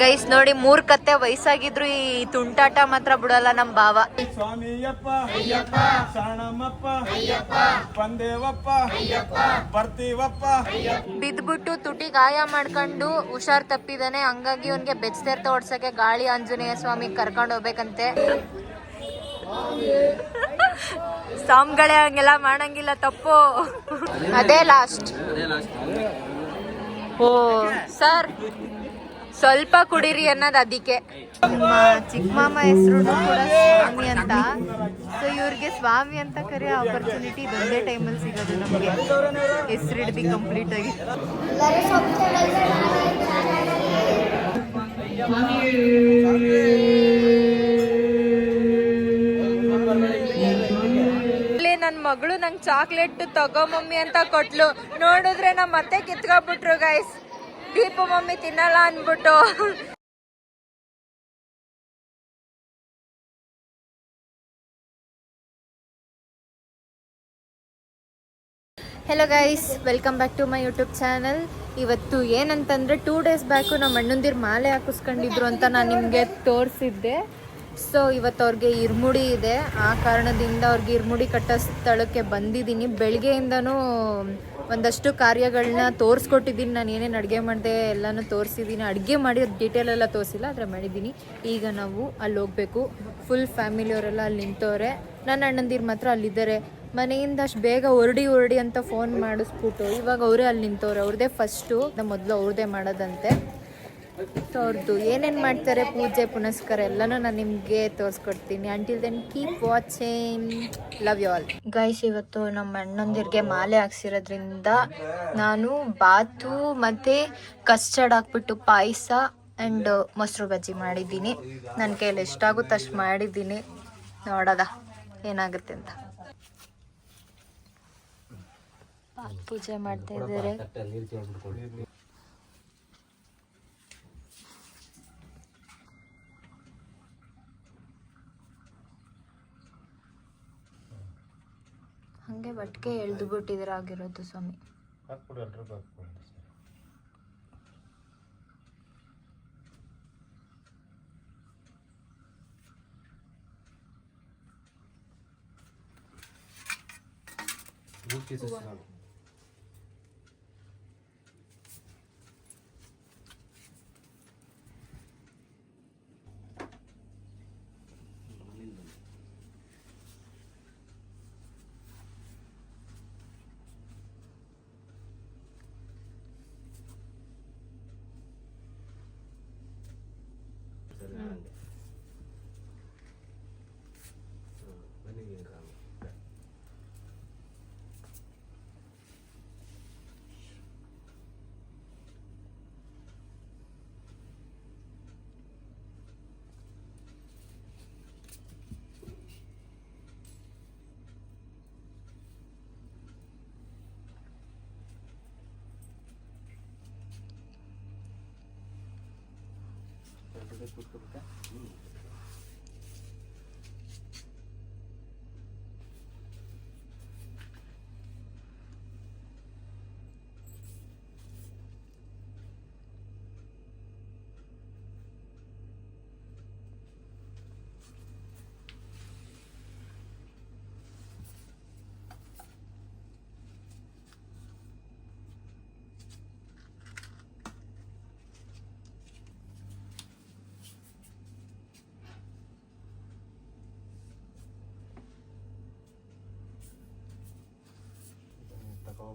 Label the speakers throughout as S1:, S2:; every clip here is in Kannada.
S1: ಗೈಸ್ ನೋಡಿ, 3 ಕತ್ತೆ ವಯಸ್ಸಾಗಿದ್ರು ಈ ತುಂಟಾಟ ಮಾತ್ರ ಬಿಡಲ್ಲ ನಮ್ ಭಾವ.
S2: ಸ್ವಾಮಿಯಪ್ಪ ಶರಣಮ್ಮಪ್ಪ ಬಂದೇವಪ್ಪ ಬರ್ತೀವಪ್ಪ.
S1: ಬಿದ್ಬಿಟ್ಟು ತುಟಿ ಗಾಯ ಮಾಡ್ಕೊಂಡು ಹುಷಾರ್ ತಪ್ಪಿದಾನೆ. ಹಂಗಾಗಿ ಅವನ್ಗೆ ಬೆಚ್ಚತೆರ್ತ ಓಡ್ಸಕ್ಕೆ ಗಾಳಿ ಆಂಜನೇಯ ಸ್ವಾಮಿ ಕರ್ಕೊಂಡು ಹೋಗ್ಬೇಕಂತೆ. ಸ್ವಾಮಿಗಳೇ ಹಂಗೆಲ್ಲ ಮಾಡಂಗಿಲ್ಲ, ತಪ್ಪು. ಅದೇ ಲಾಸ್ಟ್. ಓ ಸರ್, ಸ್ವಲ್ಪ ಕುಡೀರಿ ಅನ್ನೋದು ಅದಕ್ಕೆ. ನಮ್ಮ ಚಿಕ್ಕ ಮಾಮ ಹೆಸರು ಕೂಡ ಸ್ವಾಮಿ ಅಂತ. ಸೊ ಇವ್ರಿಗೆ ಸ್ವಾಮಿ ಅಂತ ಕರೆಯೋ ಆಪರ್ಚುನಿಟಿ ಇದೊಂದೇ ಟೈಮಲ್ಲಿ ಸಿಗೋದು ನಮಗೆ. ಹೆಸರು ಹಿಡ್ದು ಕಂಪ್ಲೀಟ್ ಆಗಿ. ನನ್ನ ಮಗಳು ನಂಗೆ ಚಾಕ್ಲೇಟ್ ತಗೋ ಮಮ್ಮಿ ಅಂತ ಕೊಟ್ಲು. ನೋಡಿದ್ರೆ ನಮ್ಮ ಮತ್ತೆ ಕಿತ್ಕೊಬಿಟ್ರು ಗೈಸ್. ದೀಪು ಮಮ್ಮಿ ತಿನ್ನಲ್ಲ ಅನ್ಬಿಟ್ಟು. Hello guys, welcome back to my YouTube channel. ಇವತ್ತು ಏನಂತಂದರೆ 2 ಡೇಸ್ ಬ್ಯಾಕು ನಮ್ಮ ಅಣ್ಣಂದಿರು ಮಾಲೆ ಹಾಕಿಸ್ಕೊಂಡಿದ್ರು ಅಂತ ನಾನು ನಿಮಗೆ ತೋರಿಸಿದ್ದೆ. ಸೊ ಇವತ್ತು ಅವ್ರಿಗೆ ಇರ್ಮುಡಿ ಇದೆ. ಆ ಕಾರಣದಿಂದ ಅವ್ರಿಗೆ ಇರ್ಮುಡಿ ಕಟ್ಟೋ ಸ್ಥಳಕ್ಕೆ ಬಂದಿದ್ದೀನಿ. ಬೆಳಗ್ಗೆಯಿಂದನೂ ಒಂದಷ್ಟು ಕಾರ್ಯಗಳನ್ನ ತೋರಿಸ್ಕೊಟ್ಟಿದ್ದೀನಿ. ನಾನು ಏನೇನು ಅಡುಗೆ ಮಾಡಿದೆ ಎಲ್ಲನೂ ತೋರಿಸಿದ್ದೀನಿ. ಅಡುಗೆ ಮಾಡಿರೋ ಡೀಟೇಲ್ ಎಲ್ಲ ತೋರಿಸಿಲ್ಲ, ಆದರೆ ಮಾಡಿದ್ದೀನಿ. ಈಗ ನಾವು ಅಲ್ಲಿ ಹೋಗಬೇಕು. ಫುಲ್ ಫ್ಯಾಮಿಲಿಯವರೆಲ್ಲ ಅಲ್ಲಿ ನಿಂತವ್ರೆ. ನನ್ನ ಅಣ್ಣಂದಿರು ಮಾತ್ರ ಅಲ್ಲಿದ್ದಾರೆ. ಮನೆಯಿಂದ ಅಷ್ಟು ಬೇಗ ಹೊರಡಿ ಅಂತ ಫೋನ್ ಮಾಡಿಸ್ಬಿಟ್ಟು ಇವಾಗ ಅವರೇ ಅಲ್ಲಿ ನಿಂತವ್ರೆ. ಅವ್ರದ್ದೇ ಫಸ್ಟು, ಮೊದಲು ಅವ್ರದ್ದೇ ಮಾಡೋದಂತೆ. ಸೊ ಅವ್ರದ್ದು ಏನೇನು ಮಾಡ್ತಾರೆ, ಪೂಜೆ ಪುನಸ್ಕಾರ ಎಲ್ಲನೂ ನಾನು ನಿಮಗೆ ತೋರಿಸ್ಕೊಡ್ತೀನಿ. Until then keep watching. Love you all guys. ಇವತ್ತು ನಮ್ಮ ಅಣ್ಣಂದಿರಿಗೆ ಮಾಲೆ ಹಾಕ್ಸಿರೋದ್ರಿಂದ ನಾನು ಬಾತು ಮತ್ತು ಕಸ್ಟರ್ಡ್ ಹಾಕ್ಬಿಟ್ಟು ಪಾಯಸ ಆ್ಯಂಡ್ ಮೊಸರು ಬಜ್ಜಿ ಮಾಡಿದ್ದೀನಿ. ನನ್ನ ಕೈಯಲ್ಲಿ ಎಷ್ಟಾಗುತ್ತೆ ಅಷ್ಟು ಮಾಡಿದ್ದೀನಿ. ನೋಡೋದ ಏನಾಗುತ್ತೆ ಅಂತ. ಪೂಜೆ ಮಾಡ್ತಾ ಇದ್ದಾರೆ. ಹಂಗೆ ಬಟ್ಕೆ ಎಳ್ದು ಬಿಟ್ಟಿದ್ರಾಗಿರೋದು ಸ್ವಾಮಿ.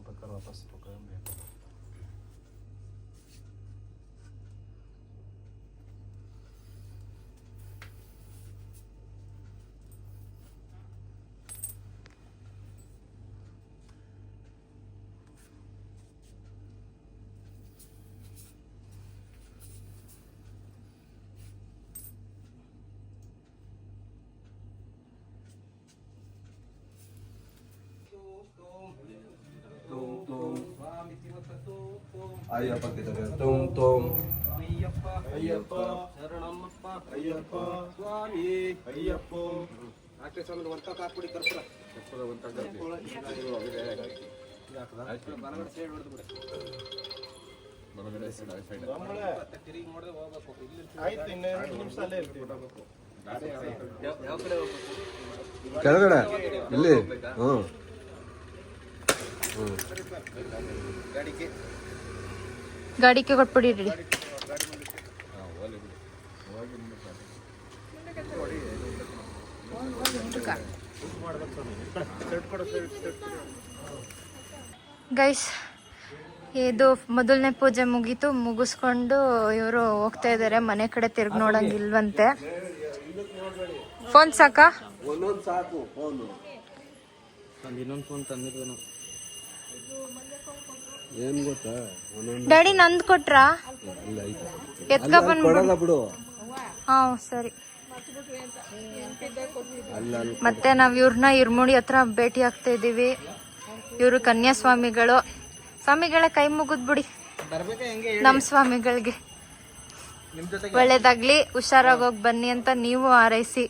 S2: ಬೇಕಾದ್ರೆ ವಾಪಸ್ ಬೇಕು.
S3: ಅಯ್ಯಪ್ಪ ತುಮ್ ತುಮ್
S2: ಅಯ್ಯಪ್ಪ ಅಯ್ಯಪ್ಪ ಶರಣಮ್ಮಪ್ಪ ಅಯ್ಯಪ್ಪ ಸ್ವಾಮಿ ಅಯ್ಯಪ್ಪ ಆಕೆ ಸ್ವಾಮಿ ಒಂತ ಕಾಪುಡಿ ಕರ್ಪುರ ಒಂತ ತಿರುಗಿ ನೋಡಿದ್ರೆ ಹೋಗ್ಬೇಕು ಇಲ್ಲಿ
S3: ಆಯ್ತು ಇನ್ನು 2 ನಿಮಿಷ ಅಲ್ಲೇ ಇರ್ತೀವಿ
S2: ಯಾವ ಕಡೆ ಹೋಗ್ಬೇಕು
S3: ಕೆಳಗಡೆ ಇಲ್ಲಿ
S1: ಗಾಡಿಗೆ ಕೊಟ್ಬಿಡಿ ರೆಡಿ. ಗೈಸ್ ಇದು ಮೊದಲನೇ ಪೂಜೆ ಮುಗೀತು. ಮುಗಿಸ್ಕೊಂಡು ಇವರು ಹೋಗ್ತಾ ಇದ್ದಾರೆ ಮನೆ ಕಡೆ. ತಿರ್ಗಿ ನೋಡಂಗಿಲ್ವಂತೆ. ಫೋನ್ ಸಾಕಾ?
S3: ಒಂದೊಂದು ಸಾಕು ಫೋನು.
S2: ಇನ್ನೊಂದು ಫೋನ್ ತಂದಿದ್ವಿ.
S3: ಏನ್ ಗೊತ್ತಾ,
S1: ಡ್ಯಾಡಿ ನಂದು ಕೊಟ್ರಾ? ಎತ್ಕ ಬಂದ್ಬಿಡು.
S3: ಬಿಡು.
S1: ಹಾ ಸರಿ. ಮತ್ತೆ ನಾವ್ ಇವ್ರನ್ನ ಇರ್ಮುಡಿ ಹತ್ರ ಭೇಟಿ ಆಗ್ತಾ ಇದೀವಿ. ಇವರು ಕನ್ಯಾಸ್ವಾಮಿಗಳು. ಸ್ವಾಮಿಗಳ ಕೈ ಮುಗಿದ್ಬಿಡಿ ನಮ್ ಸ್ವಾಮಿಗಳಿಗೆ. ಒಳ್ಳೇದಾಗ್ಲಿ, ಹುಷಾರಾಗಿ ಹೋಗಿ ಬನ್ನಿ ಅಂತ ನೀವು ಹಾರೈಸಿ.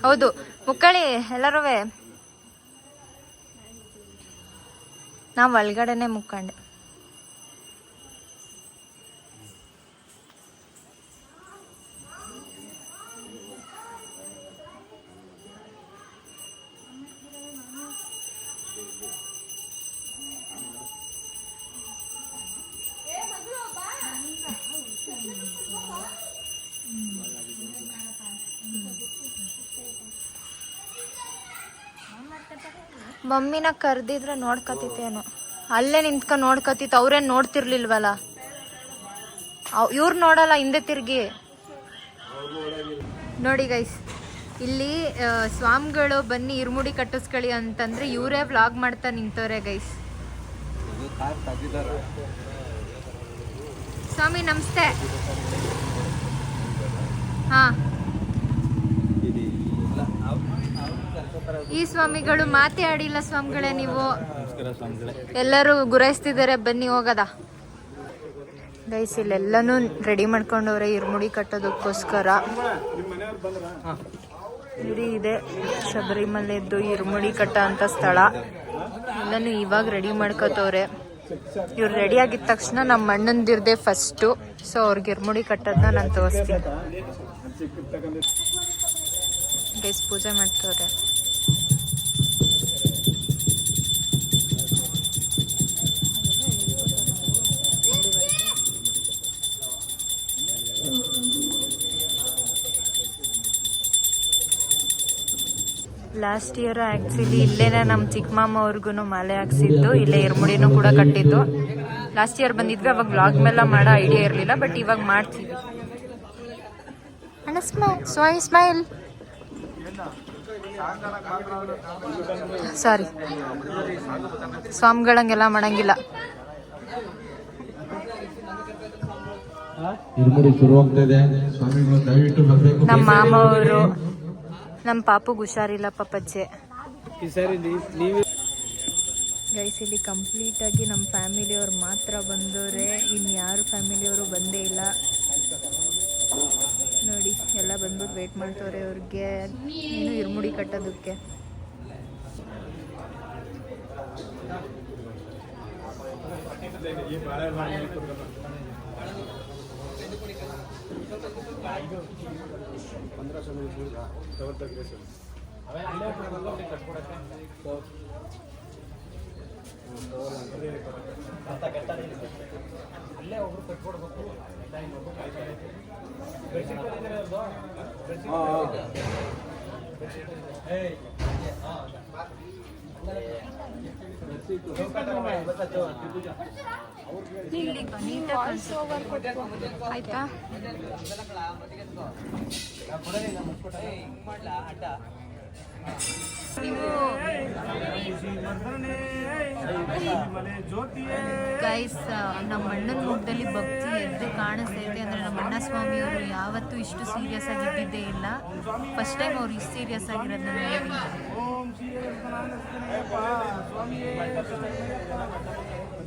S1: ಹೌದು ಮುಕ್ಕಳಿ ಎಲ್ಲರೂ. ನಾವ್ ಒಳಗಡೆನೆ ಮುಕ್ಕಂಡೆ. ಮಮ್ಮಿನ ಕರ್ದಿದ್ರೆ ನೋಡ್ಕತಿತ್ತೇನು. ಅಲ್ಲೇ ನಿಂತ್ಕೊಂಡು ನೋಡ್ಕತಿತ್ತು. ಅವ್ರೇನ್ ನೋಡ್ತಿರ್ಲಿಲ್ವಲ್ಲ. ಇವ್ರು ನೋಡಲ್ಲ ಹಿಂದೆ ತಿರ್ಗಿ. ನೋಡಿ ಗೈಸ್, ಇಲ್ಲಿ ಸ್ವಾಮಿಗಳು ಬನ್ನಿ ಇರ್ಮುಡಿ ಕಟ್ಟಿಸ್ಕೊಳ್ಳಿ ಅಂತಂದ್ರೆ ಇವರೇ ವ್ಲಾಗ್ ಮಾಡ್ತಾ ನಿಂತವ್ರೆ ಗೈಸ್. ಸ್ವಾಮಿ ನಮಸ್ತೆ. ಹಾ, ಈ ಸ್ವಾಮಿಗಳು ಮಾತೇ ಆಡಿಲ್ಲ ಸ್ವಾಮಿಗಳೇ. ನೀವು ಎಲ್ಲರೂ ಗುರೈಸ್ತಿದ್ದಾರೆ, ಬನ್ನಿ ಹೋಗದ. ಗೈಸ್ ಇಲ್ಲೆಲ್ಲನೂ ರೆಡಿ ಮಾಡ್ಕೊಂಡವ್ರೆ ಇರ್ಮುಡಿ ಕಟ್ಟೋದಕ್ಕೋಸ್ಕರ. ಇಲ್ಲಿ ಇದೆ ಶಬರಿಮಲೆದ್ದು ಇರ್ಮುಡಿ ಕಟ್ಟ ಅಂತ ಸ್ಥಳ. ಎಲ್ಲನೂ ಇವಾಗ ರೆಡಿ ಮಾಡ್ಕೋತವ್ರೆ. ಇವ್ರು ರೆಡಿ ಆಗಿದ ತಕ್ಷಣ ನಮ್ಮ ಅಣ್ಣಂದಿರ್ದೆ ಫಸ್ಟು. ಸೊ ಅವ್ರಿಗೆ ಇರ್ಮುಡಿ ಕಟ್ಟೋದನ್ನ ನಾನು ತೋರಿಸ್ತೀನಿ. ಗೈಸ್ ಪೂಜೆ ಮಾಡ್ತವ್ರೆ. ಲಾಸ್ಟ್ ಇಯರ್ ಆ್ಯಕ್ಚುಲಿ ಇಲ್ಲೇನೆ ನಮ್ಮ ಚಿಕ್ಕ ಮಾಮ ಅವ್ರಿಗೂ ಮಾಲೆ ಹಾಕ್ಸಿದ್ದು. ಇಲ್ಲೇ ಇರ್ಮುಡಿನೂ ಕೂಡ ಕಟ್ಟಿದ್ದು. ಲಾಸ್ಟ್ ಇಯರ್ ಬಂದಿದ್ವಿ, ಅವಾಗ ವ್ಲಾಗ್ ಮೇಲೆ ಮಾಡೋ ಐಡಿಯಾ ಇರಲಿಲ್ಲ. ಬಟ್ ಇವಾಗ ಮಾಡ್ತೀವಿ. ಅಣ್ಣ ಸ್ಮೈಲ್. ಸಾರಿ, ಸ್ವಾಮಿಗಳಂಗೆಲ್ಲ ಮಾಡಂಗಿಲ್ಲ. ನಮ್ಮ ಮಾಮ ಅವರು, ನಮ್ಮ ಪಾಪುಗೆ ಹುಷಾರಿಲ್ಲ ಪಾಪಚ್ಚೆ. ಗೈಸ್ ಇಲ್ಲಿ ಕಂಪ್ಲೀಟ್ ಆಗಿ ನಮ್ಮ ಫ್ಯಾಮಿಲಿಯವ್ರು ಮಾತ್ರ ಬಂದವ್ರೆ. ಇನ್ಯಾರು ಫ್ಯಾಮಿಲಿಯವರು ಬಂದೇ ಇಲ್ಲ. ನೋಡಿ ಎಲ್ಲ ಬಂದ್ಬಿಟ್ಟು ವೇಟ್ ಮಾಡ್ತವ್ರೆ ಅವ್ರಿಗೆ ಏನು ಇರ್ಮುಡಿ ಕಟ್ಟೋದಕ್ಕೆ. ಆಯ್ತಾ? ಗೈಸ್ ನಮ್ಮ ಅಣ್ಣನ ಮುಖದಲ್ಲಿ ಭಕ್ತಿ ಎದ್ದು ಕಾಣಿಸ್ತೈತೆ. ಅಂದರೆ ನಮ್ಮ ಅಣ್ಣ ಸ್ವಾಮಿಯವರು ಯಾವತ್ತೂ ಇಷ್ಟು ಸೀರಿಯಸ್ ಆಗಿದ್ದಿದ್ದೇ ಇಲ್ಲ. ಫಸ್ಟ್ ಟೈಮ್ ಅವ್ರು ಇಷ್ಟು ಸೀರಿಯಸ್ ಆಗಿರೋದನ್ನ ನೋಡಿದ್ದೀನಿ.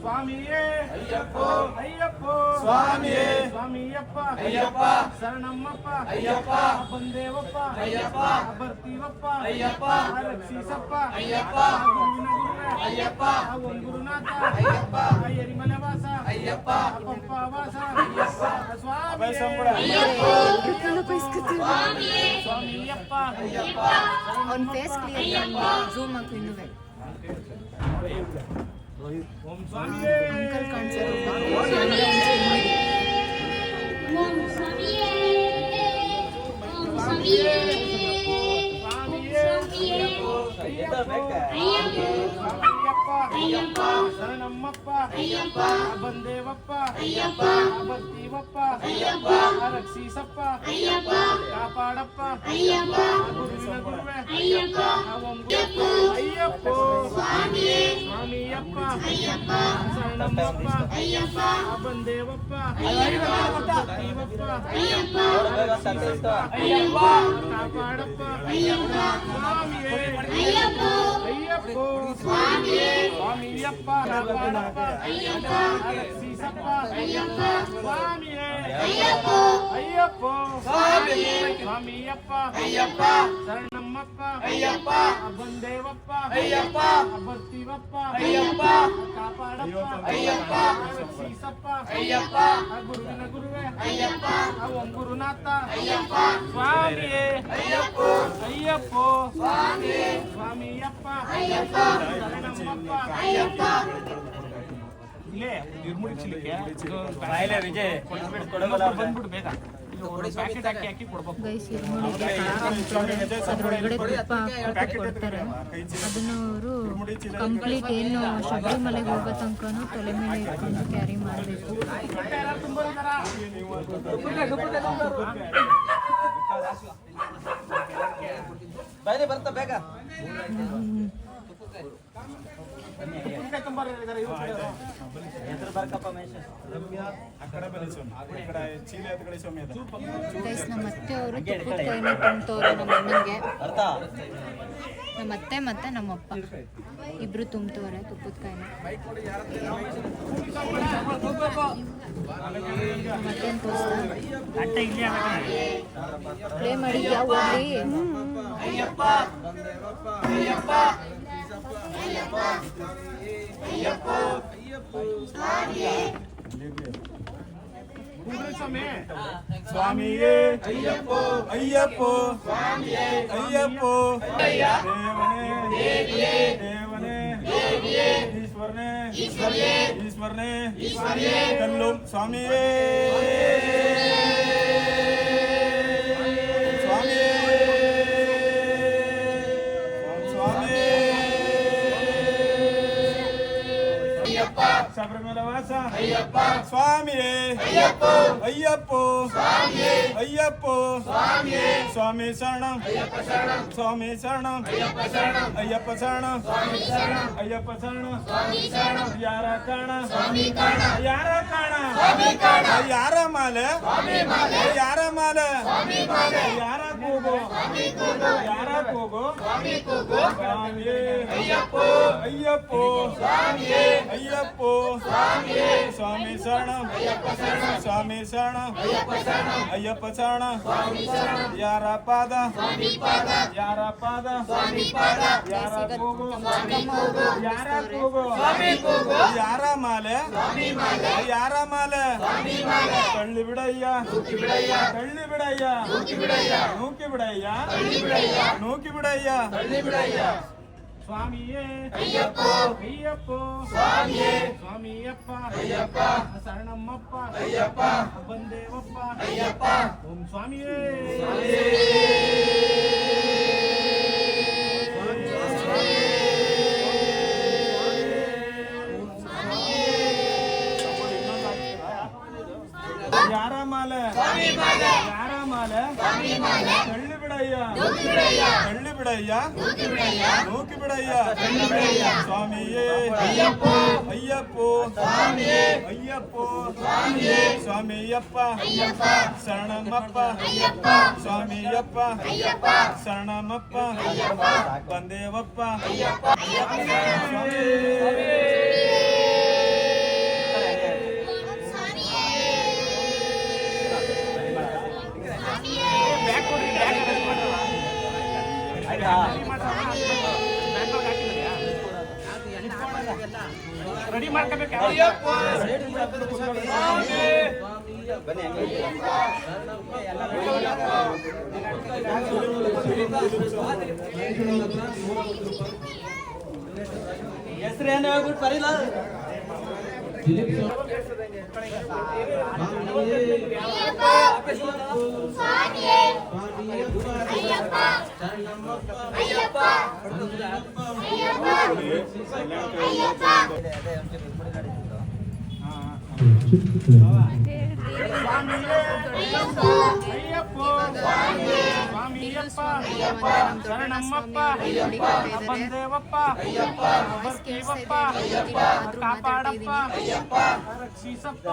S3: ಸ್ವಾಮಿಯೇ ಅಯ್ಯಪ್ಪ ಅಯ್ಯಪ್ಪ ಸ್ವಾಮಿಯೇ ಸ್ವಾಮಿಯಪ್ಪ ಅಯ್ಯಪ್ಪ ಶರಣಮ್ಮಪ್ಪ ಅಯ್ಯಪ್ಪ ಬಂದೇವಪ್ಪ ಅಯ್ಯಪ್ಪ ಬರ್ತೀವಪ್ಪ ಅಯ್ಯಪ್ಪ ರಕ್ಷಿಸಪ್ಪ ಅಯ್ಯಪ್ಪ ಅಯ್ಯಪ್ಪ ಓಂ ಗುರುನಾಥ ಅಯ್ಯಪ್ಪ ಎರಿಮಲೆ ವಾಸ ಅಯ್ಯಪ್ಪ ಪಂಪ ವಾಸ ಅಯ್ಯಪ್ಪ ಸ್ವಾಮಿ ಸ್ವಾಮಿಯಪ್ಪ ಅಯ್ಯಪ್ಪ
S1: ಅವ್ನ ಫೇಸ್ ಕ್ಲಿಯರ್ ಝೂಮ್ ಹಾಕು ಇನ್ನುವೆ
S3: ಓಂ ಸ್ವಾಮಿಯೇ
S1: ಅಂಕಲ್ ಕಾಣಿಸೋದು
S4: ಓಂ ಸ್ವಾಮಿಯೇ ಓಂ ಸ್ವಾಮಿಯೇ
S3: ಅಯ್ಯಪ್ಪ ಶರಣಮ್ಮಪ್ಪ ಅಯ್ಯಪ್ಪ ಬಂದೇವಪ್ಪ ಅಯ್ಯಪ್ಪ ಬರ್ತೀವಪ್ಪ ಅಯ್ಯಪ್ಪ ರಕ್ಷಿಸಪ್ಪ ಅಯ್ಯಪ್ಪ ಕಾಪಾಡಪ್ಪ ಅಯ್ಯಪ್ಪ ಗುರುವಿನ ಗುರುವೆ ಅಯ್ಯಪ್ಪ ಅಯ್ಯಪ್ಪ ಸ್ವಾಮಿಯಪ್ಪ ಅಯ್ಯಪ್ಪ ಶರಣಮ್ಮಪ್ಪ ಅಯ್ಯಪ್ಪ ಬಂದೇವಪ್ಪ ಬರ್ತೀವಪ್ಪ ಅಯ್ಯಪ್ಪ ರಕ್ಷಿಸಪ್ಪ ಅಯ್ಯಪ್ಪ ಕಾಪಾಡಪ್ಪ ಅಯ್ಯಪ್ಪ ಸ್ವಾಮಿಯೇ ಅಯ್ಯಪ್ಪ ಸ್ವಾಮಿಯೇ ಸ್ವಾಮಿಯಪ್ಪ ಕಾಪಾಡಪ್ಪ ಅಯ್ಯಪ್ಪ ರಕ್ಷಿಸಪ್ಪ ಅಯ್ಯಪ್ಪ ಸ್ವಾಮಿಯೇ ಅಯ್ಯಪ್ಪ ಸ್ವಾಮಿಯಪ್ಪ ಅಯ್ಯಪ್ಪ ಶರಣಮ್ಮಪ್ಪ ಅಯ್ಯಪ್ಪ ಬಂದೇವಪ್ಪ ಅಯ್ಯಪ್ಪ ಬರ್ತೀವಪ್ಪ ಅಯ್ಯಪ್ಪ ಕಾಪಾಡಪ್ಪ ಅಯ್ಯಪ್ಪ ರಕ್ಷಿಸಪ್ಪ ಅಯ್ಯಪ್ಪ ಗುರುವಿನ ಗುರುವೆ ಅಯ್ಯಪ್ಪ ಓಂ ಗುರುನಾಥ ಅಯ್ಯಪ್ಪ ಸ್ವಾಮಿಯೇ ಅಯ್ಯಪ್ಪ ಸ್ವಾಮಿಯಪ್ಪ ಅಯ್ಯಪ್ಪ ಶರಣಮ್ಮಪ್ಪ ಅಯ್ಯಪ್ಪ ಇಲ್ಲೇ ನಿರ್ಮೂಡಿ ಚಿಲಿಕೆ ವಿಜಯ್ ಬಂದ್ಬಿಡು ಬೇಗ ಪ್ಯಾಕೆಟ್ ಹಾಕಿ ಕೊಡ್ಬೇಕು
S1: ಗೈಸ್ ಇರ್ಮುಳಿಗೆ ಅದ್ರೊಳಗಡೆ ತುಪ್ಪ ಹಾಕಿ ಕೊಡ್ತಾರೆ ಅದನ್ನ ಅವರು ಕಂಪ್ಲೀಟ್ ಏನು ಶಬರಿಮಲೆಗೆ ಹೋಗೋ ತನಕನೂ ತಲೆ ಮೇಲೆ ಇಟ್ಕೊಂಡು ಕ್ಯಾರಿ ಮಾಡಬೇಕು.
S2: ಬರ್ತಾ ಬೇಗ
S1: ಗೈಸ್ ನಮ್ಮ ಅತ್ತೆ ಅವರು ತುಪ್ಪದ ಕೈನ ತುಂಬ್ತವ್ರೆ ನಮ್ಮ ಅಣ್ಣಂಗೆ. ನಮ್ಮ ಅತ್ತೆ ಮತ್ತೆ ನಮ್ಮಪ್ಪ ಇಬ್ರು ತುಂಬ್ತವ್ರೆ ತುಪ್ಪದ ಕೈನ. ಮತ್ತೇನು ತೋರಿಸ್ತಾ ಪ್ಲೇ ಮಾಡಿದ್ಯಾ ಹೋಗ್ಲಿ.
S3: ಸ್ವಾಮಿಯೇ ಅಯ್ಯಪ್ಪ ಅಯ್ಯಪ್ಪ ಸ್ವಾಮಿಯೇ ಅಯ್ಯಪ್ಪ ದೇವನೇ ಈಶ್ವರನೇ ಈಶ್ವರನೇ ಕಲ್ಲು ಸ್ವಾಮಿಯೇ ಶಬರಿಮಲೆ ವಾಸ ಅಯ್ಯಪ್ಪ ಸ್ವಾಮಿಯೇ ಅಯ್ಯಪ್ಪ ಅಯ್ಯಪ್ಪ ಸ್ವಾಮಿ ಶರಣಂ ಸ್ವಾಮಿ ಶರಣಂ ಅಯ್ಯಪ್ಪ ಶರಣಂ ಯಾರ ಕಾಣ ಯಾರ ಮಾಲೆ ಯಾರ ಕೂಗು ಸ್ವಾಮಿಯೇ ಅಯ್ಯಪ್ಪ ಸ್ವಾಮಿ ಶರಣಂ ಅಯ್ಯಪ್ಪ ಶರಣಂ ಯಾರ ಪಾದ ಯಾರ ಕೂಗು ಯಾರ ಮಾಲೆ ತಳ್ಳಿ ಬಿಡಯ್ಯ ನೂಕಿ ಬಿಡಯ್ಯ ಸ್ವಾಮಿಯೇ ಅಯ್ಯಪ್ಪ ಸ್ವಾಮಿಯಪ್ಪ ಶರಣಮ್ಮಪ್ಪ ಬಂದೇವಪ್ಪ ಓಂ ಸ್ವಾಮಿಯೇ ಯಾರ ಮಾಲೆ ತಳ್ಳಿ ಬಿಡಯ್ಯ ನೂಕಿ ಬಿಡಯ್ಯ ಸ್ವಾಮಿಯೇ ಅಯ್ಯಪ್ಪ ಸ್ವಾಮಿಯಪ್ಪ ಶರಣಮ್ಮಪ್ಪ ಸ್ವಾಮಿಯಪ್ಪ ಶರಣಮ್ಮಪ್ಪ ಬಂದೇವಪ್ಪ ಅಯ್ಯಪ್ಪ
S2: ಬನ್ನಿ ಹೆಸರು ಏನು ಹೇಳ್ಬಿಟ್ಟು ಬರೀಲ್ಲ
S3: ಶರಣಮ್ಮಪ್ಪ ಬಂದೇವಪ್ಪ ಬರ್ತೀವಪ್ಪ ಕಾಪಾಡಪ್ಪ ರಕ್ಷಿಸಪ್ಪ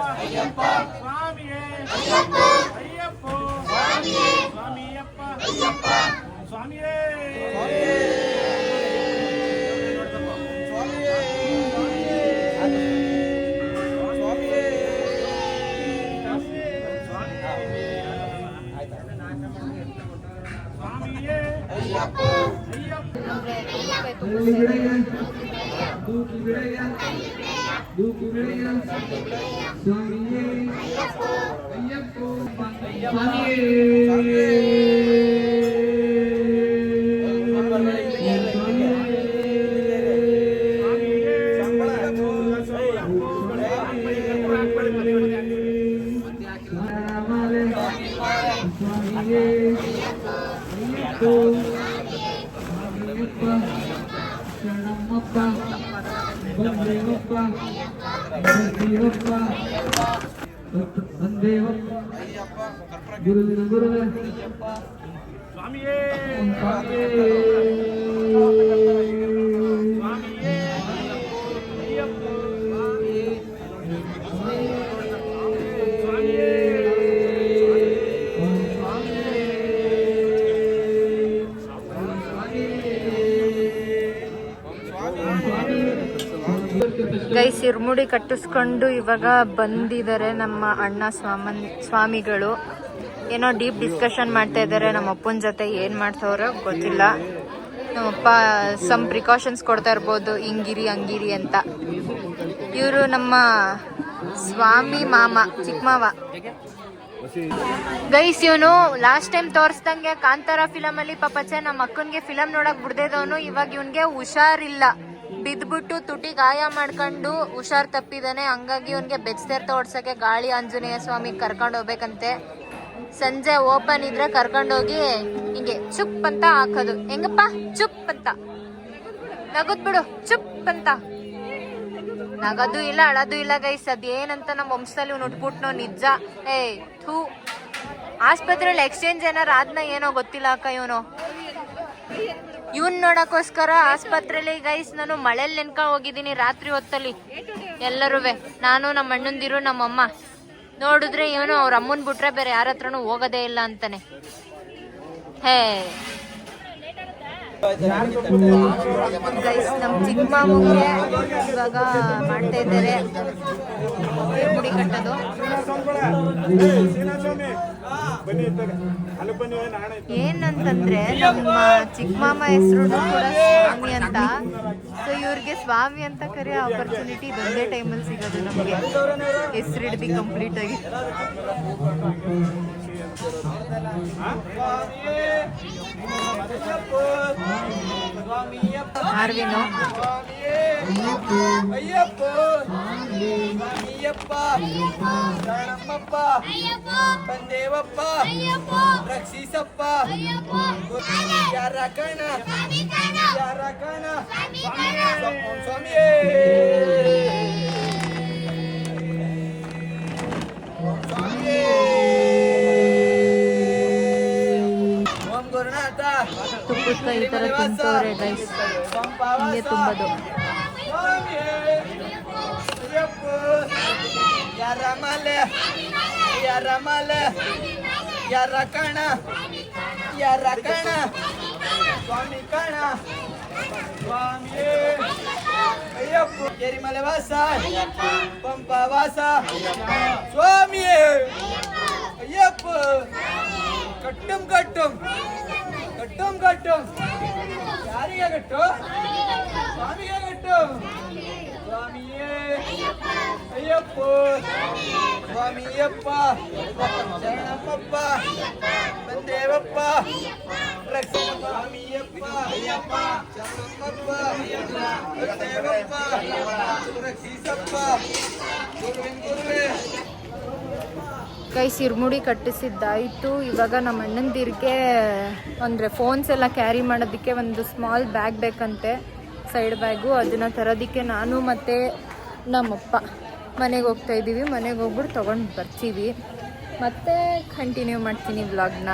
S3: ಸ್ವಾಮಿಯೇ ಅಯ್ಯಪ್ಪ ಸ್ವಾಮಿಯಪ್ಪ ಸ್ವಾಮಿಯೇ
S5: ಶರಣಮ್ಮಪ್ಪ ಬಂದೇವಪ್ಪ ಬರ್ತೀವಪ್ಪ ಬಂದೇವಪ್ಪ ಗುರುವಿನ ಗುರುವೆ
S3: ಸ್ವಾಮಿಯೇ
S5: ಸ್ವಾಮಿಯೇ
S3: ಸ್ವಾಮಿಯೇ ಅಯ್ಯಪ್ಪ ಸ್ವಾಮಿಯೇ
S1: ಗೈಸ್ ಇರ್ಮುಡಿ ಕಟ್ಟಿಸ್ಕೊಂಡು ಇವಾಗ ಬಂದಿದ್ದಾರೆ ನಮ್ಮ ಅಣ್ಣ ಸ್ವಾಮಿಗಳು. ಏನೋ ಡೀಪ್ ಡಿಸ್ಕಷನ್ ಮಾಡ್ತಾ ಇದ್ದಾರೆ ನಮ್ಮ ಅಪ್ಪನ ಜೊತೆ. ಏನು ಮಾಡ್ತವ್ರೋ ಗೊತ್ತಿಲ್ಲ. ನಮ್ಮಪ್ಪ ಸಮ್ ಪ್ರಿಕಾಷನ್ಸ್ ಕೊಡ್ತಾ ಇರ್ಬೋದು, ಹಿಂಗಿರಿ ಹಂಗಿರಿ ಅಂತ. ಇವರು ನಮ್ಮ ಸ್ವಾಮಿ ಮಾಮ, ಚಿಕ್ಕ ಮಾವ. ಗೈಸ್ ಇವನು ಲಾಸ್ಟ್ ಟೈಮ್ ತೋರಿಸ್ದಂಗೆ ಕಾಂತಾರ ಫಿಲಮ್ ಅಲ್ಲಿ ಪಾಪಚ್ಚೆ ನಮ್ಮ ಅಕ್ಕನ್ಗೆ ಫಿಲಮ್ ನೋಡಕ್ ಬಿಡ್ದಿದ್ದವನು ಇವಾಗ ಇವನ್ಗೆ ಹುಷಾರಿಲ್ಲ, ಬಿದ್ಬಿಟ್ಟು ತುಟಿ ಗಾಯ ಮಾಡ್ಕೊಂಡು ಹುಷಾರ್ ತಪ್ಪಿದಾನೆ. ಹಂಗಾಗಿ ಇವನ್ಗೆ ಬೆಚ್ಚತೆರ್ತ ಓಡ್ಸಕ್ಕೆ ಗಾಳಿ ಆಂಜನೇಯ ಸ್ವಾಮಿ ಕರ್ಕೊಂಡು ಹೋಗ್ಬೇಕಂತೆ. ಸಂಜೆ ಓಪನ್ ಇದ್ರೆ ಕರ್ಕೊಂಡೋಗಿ ಹಿಂಗೆ ಚುಪ್ ಅಂತ ಹಾಕೋದು. ಹೆಂಗಪ್ಪ ಚುಪ್ ಅಂತ ನಗದ್ ಬಿಡು, ಚುಪ್ ಅಂತ. ನಗದು ಇಲ್ಲ ಅಳದು ಇಲ್ಲ ಗೈಸ್. ಅದೇನಂತ ನಮ್ಮ ವಂಶದಲ್ಲಿ ಇವ್ನು ಉಟ್ಬಿಟ್ನೋ ನಿಜ. ಥೂ, ಆಸ್ಪತ್ರೆಯಲ್ಲಿ ಎಕ್ಸ್ಚೇಂಜ್ ಏನಾರ ಆದ್ನ ಏನೋ ಗೊತ್ತಿಲ್ಲ ಅಕ್ಕ. ಇವನ್ ನೋಡಕ್ಕೋಸ್ಕರ ಆಸ್ಪತ್ರೆಯಲ್ಲಿ ಗೈಸ್ ನಾನು ಮಳೆಯಲ್ಲಿ ನೆನ್ಕೊಂಡು ಹೋಗಿದ್ದೀನಿ ರಾತ್ರಿ ಹೊತ್ತಲ್ಲಿ. ಎಲ್ಲರೂ ನಾನು, ನಮ್ಮ ಅಣ್ಣಂದಿರು, ನಮ್ಮಮ್ಮ. ನೋಡಿದ್ರೆ ಇವನು ಅವ್ರ ಅಮ್ಮನ್ ಬಿಟ್ರೆ ಬೇರೆ ಯಾರ ಹತ್ರನೂ ಹೋಗೋದೇ ಇಲ್ಲ ಅಂತಾನೆ. ಹೇ ಗೈಸ್ ನಮ್ಮ ಚಿಕ್ಕ ಮಾಮಗೆ ಇವಾಗ ಮಾಡ್ತಾ ಇದ್ದಾರೆ ಮುಡಿ ಕಟ್ಟೋದು. ಏನಂತಂದ್ರೆ ನಮ್ಮ ಚಿಕ್ಕ ಮಾಮ ಹೆಸರು ಕೂಡ ಸ್ವಾಮಿ ಅಂತ. ಸೊ ಇವ್ರಿಗೆ ಸ್ವಾಮಿ ಅಂತ ಕರೆಯೋ ಆಪರ್ಚುನಿಟಿ ಒಂದೇ ಟೈಮಲ್ಲಿ ಸಿಗೋದು ನಮಗೆ. ಹೆಸರು ಹಿಡ್ದು ಕಂಪ್ಲೀಟ್ ಆಗಿ. ಆರ್ವಿನು
S2: ಅಯ್ಯಪ್ಪ ಸ್ವಾಮಿಯಪ್ಪ ಶರಣಮ್ಮಪ್ಪ ಬಂದೇವಪ್ಪ ರಕ್ಷಿಸಪ್ಪ ಯಾರ ಕಣ ಯಾರ ಕಣ ಸ್ವಾಮಿಯೇ ಸ್ವಾಮಿಯೇ ಓಂ ಗುರುನಾಥ
S1: ತುಪ್ಪಕ್ಕ ಈ ಥರ ತಿಂತವ್ರೆ ಗೈಸ್. ಹಿಂಗೆ ತುಂಬೋದು.
S2: ಯಾರಮಲೆ ಯಾರಮಲೆ ಯಾರ ಕಣ ಯಾರ ಕಣ ಸ್ವಾಮಿ ಕಣ ಸ್ವಾಮಿಯೇ ಅಯ್ಯಪ್ಪ ಕೆರಿಮಲೆ ವಾಸ ಪಂಪ ವಾಸ ಸ್ವಾಮಿಯೇ ಅಯ್ಯಪ್ಪ ಕಟ್ಟುಂ ಕಟ್ಟುಂ ಕಟ್ಟುಂ ಕಟ್ಟುಂ ಯಾರಿಗೆ ಕಟ್ಟು ಸ್ವಾಮಿಗೆ ಕಟ್ಟು ಸ್ವಾಮಿಯೇ ಅಯ್ಯಪ್ಪ ಸ್ವಾಮಿಯಪ್ಪ ಶರಣಮ್ಮಪ್ಪ ಬಂದೇವಪ್ಪ ರಕ್ಷಣ ಸ್ವಾಮಿಯಪ್ಪ ಅಯ್ಯಪ್ಪ ಶರಣಮ್ಮಪ್ಪ ಬಂದೇವಪ್ಪ ರಕ್ಷಿಸಪ್ಪ ಗುರುವೇ
S1: ಗೈಸ್ ಇರ್ಮುಡಿ ಕಟ್ಟಿಸಿದ್ದಾಯಿತು. ಇವಾಗ ನಮ್ಮ ಅಣ್ಣಂದಿರಿಗೆ ಅಂದರೆ ಫೋನ್ಸ್ ಎಲ್ಲ ಕ್ಯಾರಿ ಮಾಡೋದಕ್ಕೆ ಒಂದು ಸ್ಮಾಲ್ ಬ್ಯಾಗ್ ಬೇಕಂತೆ, ಸೈಡ್ ಬ್ಯಾಗು. ಅದನ್ನು ತರೋದಕ್ಕೆ ನಾನು ಮತ್ತು ನಮ್ಮಪ್ಪ ಮನೆಗೆ ಹೋಗ್ತಾ ಇದ್ದೀವಿ. ಮನೆಗೆ ಹೋಗ್ಬಿಟ್ಟು ತೊಗೊಂಡು ಬರ್ತೀವಿ, ಮತ್ತು ಕಂಟಿನ್ಯೂ ಮಾಡ್ತೀನಿ ವ್ಲಾಗ್ನ.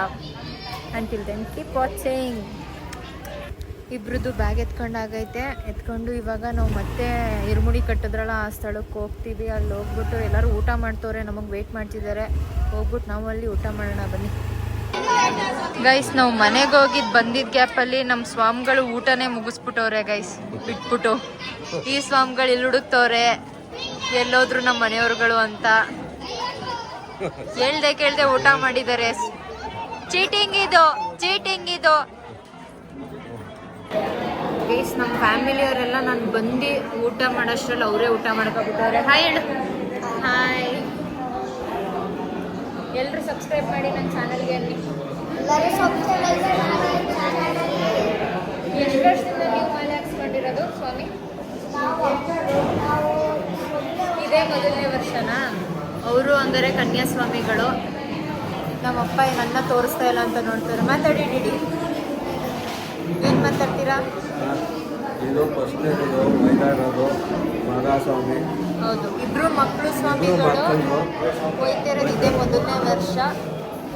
S1: Until then keep watching. ಇಬ್ರದ್ದು ಬ್ಯಾಗ್ ಎತ್ಕೊಂಡಾಗೈತೆ. ಎತ್ಕೊಂಡು ಇವಾಗ ನಾವು ಮತ್ತೆ ಇರ್ಮುಡಿ ಕಟ್ಟಿದ್ರಲ್ಲ ಆ ಸ್ಥಳಕ್ಕೆ ಹೋಗ್ತೀವಿ. ಅಲ್ಲಿ ಹೋಗ್ಬಿಟ್ಟು ಎಲ್ಲರೂ ಊಟ ಮಾಡ್ತವ್ರೆ, ನಮಗೆ ವೆಯ್ಟ್ ಮಾಡ್ತಿದ್ದಾರೆ. ಹೋಗ್ಬಿಟ್ಟು ನಾವು ಅಲ್ಲಿ ಊಟ ಮಾಡೋಣ ಬನ್ನಿ. ಗೈಸ್ ನಾವು ಮನೆಗೆ ಹೋಗಿದ್ದು ಬಂದಿದ್ದ ಗ್ಯಾಪಲ್ಲಿ ನಮ್ಮ ಸ್ವಾಮಿಗಳು ಊಟನೇ ಮುಗಿಸ್ಬಿಟ್ಟವ್ರೆ ಗೈಸ್, ಬಿಟ್ಬಿಟ್ಟು. ಈ ಸ್ವಾಮಿಗಳು ಇಲ್ಲಿ ಹುಡುಕ್ತವ್ರೆ ಎಲ್ಲೋದ್ರು ನಮ್ಮ ಮನೆಯವ್ರುಗಳು ಅಂತ. ಹೇಳ್ದೆ ಕೇಳ್ದೆ ಊಟ ಮಾಡಿದ್ದಾರೆ. ಚೀಟಿಂಗ್ ಇದು ಗೈಸ್. ನಮ್ಮ ಫ್ಯಾಮಿಲಿಯವರೆಲ್ಲ ನಾನು ಬಂದು ಊಟ ಮಾಡೋಷ್ಟ್ರಲ್ಲಿ ಅವರೇ ಊಟ ಮಾಡ್ಕೊಬಿಟ್ಟವ್ರೆ. ಹಾಯ್ ಹೇಳು. ಹಾಯ್. ಎಲ್ಲರೂ ಸಬ್ಸ್ಕ್ರೈಬ್ ಮಾಡಿ ನನ್ನ ಚಾನಲ್ಗೆ. ಅಲ್ಲಿ ಎಷ್ಟು ವರ್ಷದಿಂದ ನೀವು ಮಾಲೆ ಹಾಕ್ಸ್ಕೊಂಡಿರೋದು ಸ್ವಾಮಿ? ಇದೇ ಮೊದಲನೇ ವರ್ಷನಾ? ಅವರು ಹಂಗಾರೆ ಕನ್ಯಾಸ್ವಾಮಿಗಳು. ನಮ್ಮಪ್ಪ ನನ್ನ ತೋರಿಸ್ತಾ ಇಲ್ಲ ಅಂತ ನೋಡ್ತಾರೆ. ಮಾತಾಡಿಡಿ. ಏನು ಮಾತಾಡ್ತೀರಾ?
S6: ಇದು ಫಸ್ಟ್ನೇ ಮೈದಾನದು ಮಹಾಸ್ವಾಮಿ.
S1: ಹೌದು, ಇಬ್ರು ಮಕ್ಕಳು ಸ್ವಾಮಿಗಳು ಹೋಯ್ತಿರೋದು ಇದೇ ಮೊದಲನೇ ವರ್ಷ.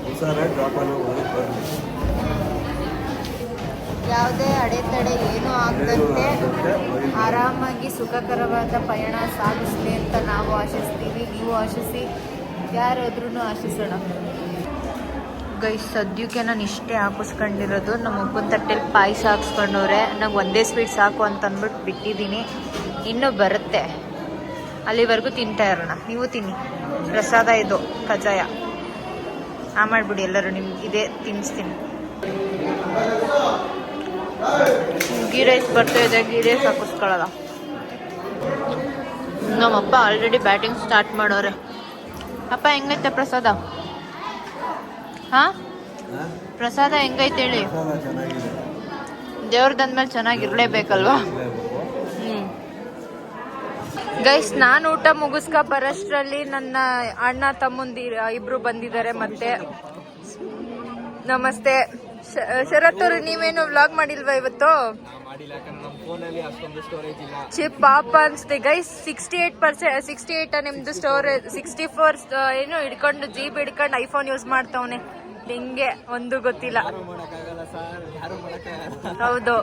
S6: ಹುಷಾರ ಡ್ರಾಪನ್ನು ಬಂದು
S1: ಯಾವುದೇ ಅಡೆತಡೆ ಏನೂ ಆಗದಂತೆ ಆರಾಮಾಗಿ ಸುಖಕರವಾದ ಪಯಣ ಸಾಗಿಸ್ಲಿ ಅಂತ ನಾವು ಆಶಿಸ್ತೀವಿ. ನೀವು ಆಶಿಸಿ, ಯಾರಾದ್ರೂ ಆಶಿಸೋಣ. ಗೈಸ್ ಸದ್ಯಕ್ಕೆ ನಾನು ಇಷ್ಟೇ ಹಾಕಿಸ್ಕೊಂಡಿರೋದು. ನಮ್ಮ ಒಬ್ಬನ ತಟ್ಟೆಲಿ ಪಾಯಸ ಹಾಕ್ಸ್ಕೊಂಡವ್ರೆ. ನಂಗೆ ಒಂದೇ ಸ್ವೀಟ್ ಸಾಕು ಅಂತ ಅಂದ್ಬಿಟ್ಟು ಬಿಟ್ಟಿದ್ದೀನಿ. ಇನ್ನೂ ಬರುತ್ತೆ, ಅಲ್ಲಿವರೆಗೂ ತಿಂತಾ ಇರೋಣ. ನೀವು ತಿನ್ನಿ, ಪ್ರಸಾದ ಇದು ಕಜ್ಜಾಯ. ಮಾಡಿಬಿಡಿ ಎಲ್ಲರೂ, ನಿಮ್ಗೆ ಇದೇ ತಿನ್ನಿಸ್ತೀನಿ. ಗೀ ರೈಸ್ ಬರ್ತಾ ಇದೆ, ಗೀ ರೈಸ್ ಹಾಕಿಸ್ಕೊಳ್ಳೋದ. ನಮ್ಮಪ್ಪ ಆಲ್ರೆಡಿ ಬ್ಯಾಟಿಂಗ್ ಸ್ಟಾರ್ಟ್ ಮಾಡೋರೆ. ಅಪ್ಪ ಹೆಂಗೈತೆ ಪ್ರಸಾದ? ಹಾಂ, ಪ್ರಸಾದ ಹೆಂಗೈತೆ ಹೇಳಿ.
S6: ಚೆನ್ನಾಗಿದೆ.
S1: ದೇವ್ರದಂದ್ಮೇಲೆ ಚೆನ್ನಾಗಿರ್ಲೇಬೇಕಲ್ವಾ? ಗೈಸ್ ನಾನು ಊಟ ಮುಗಿಸ್ಕೊ ಬರೋಷ್ಟರಲ್ಲಿ ನನ್ನ ಅಣ್ಣ ತಮ್ಮಂದಿರ ಇಬ್ರು ಬಂದಿದ್ದಾರೆ. ಮತ್ತೆ ನಮಸ್ತೆ. ಶರತ್ ಅವ್ರು, ನೀವೇನು ವ್ಲಾಗ್ ಮಾಡಿಲ್ವಾ ಇವತ್ತು? ಚಿಪ್ ಪಾಪ ಅನ್ಸುತ್ತೆ ಗೈಸ್. 68% ನಿಮ್ದು ಸ್ಟೋರೇಜ್. 64 ಏನು ಹಿಡ್ಕೊಂಡು GB ಹಿಡ್ಕೊಂಡು ಐಫೋನ್ ಯೂಸ್ ಮಾಡ್ತಾವನೆ. ಹಿಂಗೆ ಒಂದು ಗೊತ್ತಿಲ್ಲ. ಹೌದು